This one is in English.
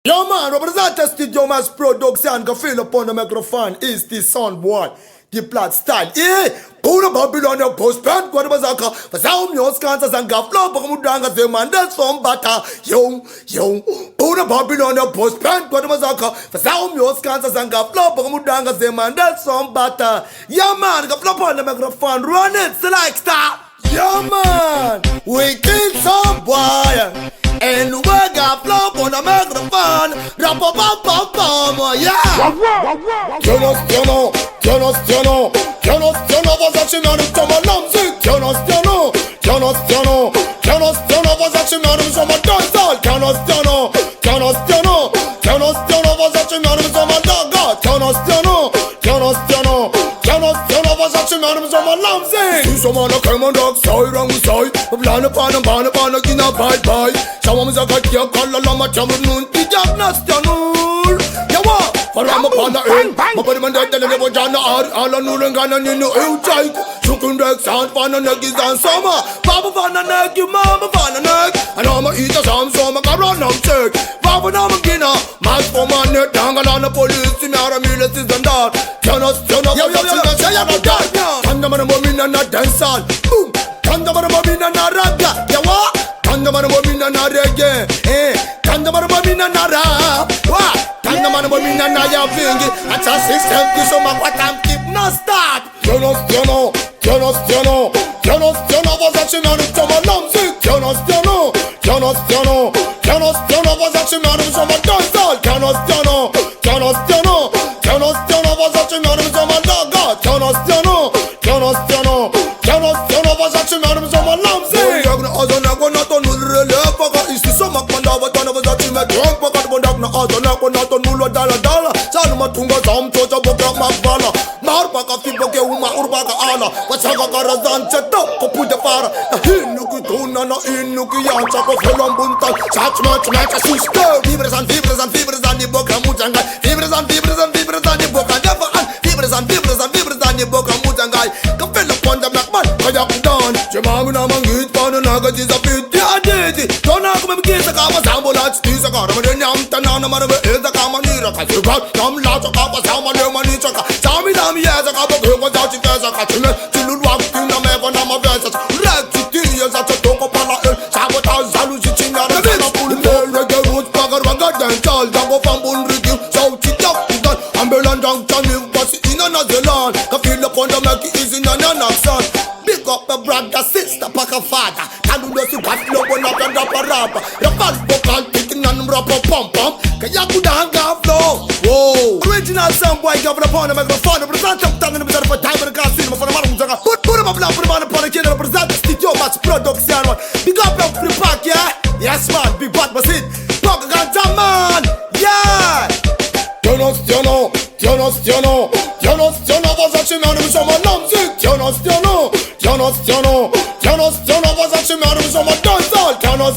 Yo man, representa Studio Mass Production, que feel upon the microphone is the sound boy, the plat style. Pura Babylon, your postpad, what was Aka, for some your scans and Gaflo, Bamudanga, the man, that's some butter. Yo, Pura Babylon, your postpad, what was Aka, for some your scans and Gaflo, Bamudanga, the man, that's some butter. Yeah man, Gaflo on the microphone, run it, select star. Yeah man, we kill some boy. And we got flop on the microphone. Yeah. Tiano, Versace, man, come along, see. Tiano, Versace, man, come on, dance all. Tiano, Versace, man, come on, dog. Tiano, Versace, man, come along, see. Some man, come on, dog, side, wrong side. Plan upon a kina bye. Some a got your color, lama, chamun, Tijak, Nastanul. Yawa, for I'm upon the end. My body man, that never done all a new and gun and you know, you take. Chukun deck, sound, fan and egg is on summer. Papa fan and egg, you mama fan and egg. And I'm a eater, some summer, I run on check. Papa, I'm a gina. Mask for my net, dangle on the police, in our military and that. Turn us, say I'm a dog. Tandaman woman and a dance hall. Boom. Tandaman woman and a raga. Yawa. Tandaman woman and a reggae. Tandaman woman and a rap. What? Tandaman woman and a yavingi. That's a system. This is my what I'm keep no stop. Tiano, Versace, man, come along, see. Tiano, Versace, man, come on, dance all. Tiano, Versace, man, come on, dog. Tiano, Versace, man, come along, see. You're gonna also not go not on the fucker. Is this so much fun? But I was at him at drunk, but I don't know also not on Nulo Dalla. Salmatunga, some Tota Boka Mabala. Marbaka, Fiboke, Uma Urbaka Ala. What's a Karazan Chato, Puta Fara, a Hinukuna, Inukian, Chaco, Bunta, such much sister. Fevers and the Boka Mutanga, fevers and the Boka Java, fevers and the Boka Mutangai. Compel upon the black man, Kayak down. Jamamuna Mangit, Panaga is a bit. Don't have to get a Kama Sambolat, Tisa Karama, Tanana, is a Kamanira, Kam Lata Kapa Sama, Manichaka, Sami Dami as a couple of without you as a Katina, to walk in the Mevanama versus Rectilians at the Tokopala, Sabotage, Zaluchina, the Reggae Roots, Bagaraga, Dental, Dango Fambun Review, so Chitap, Ambulan Junction, was in another land, the feel upon the Maki is in an son. Big up the brother, sister, Paka father. Can you see what no one up and up a rapper? The fast vocal picking and rapper pump. Kayakuda flow. Whoa. Original sound boy, governor upon the microphone. Represent up tongue in the middle of a time and a car cinema for the Marunga. Put him up, put him on the podcast, represent the Studio Mass Production. Big up the park, yeah? Yes, man, big bad was it. Paka man, yeah. Tiano, Versace, man, who's on my name, see. Tiano, Versace, man, who's on my dance all. Tiano,